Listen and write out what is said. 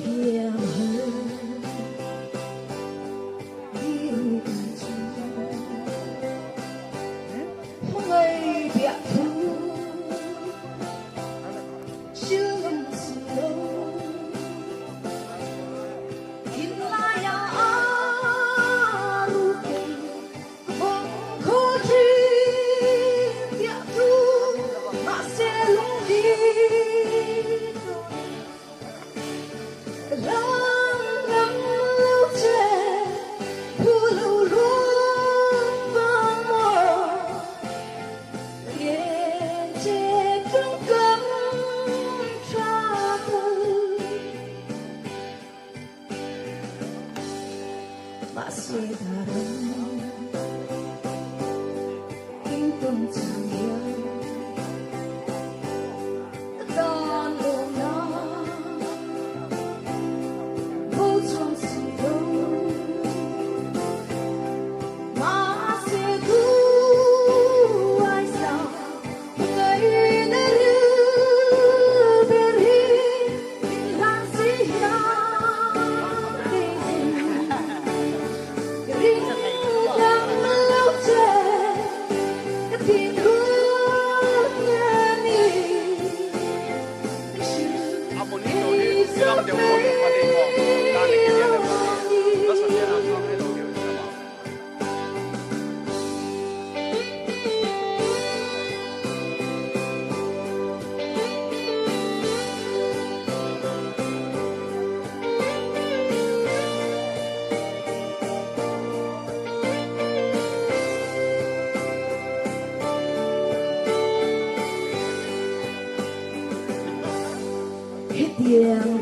hiểm hơn yêu cả chúng không ai biết thu chưa sự lâu in lại rugi không có chi biết thu mà sẽ luôn đi masih dalam ingkung cahaya dan luna vô trong sự đâu masih ku ai sao ngày đến beri bilang sia tiếng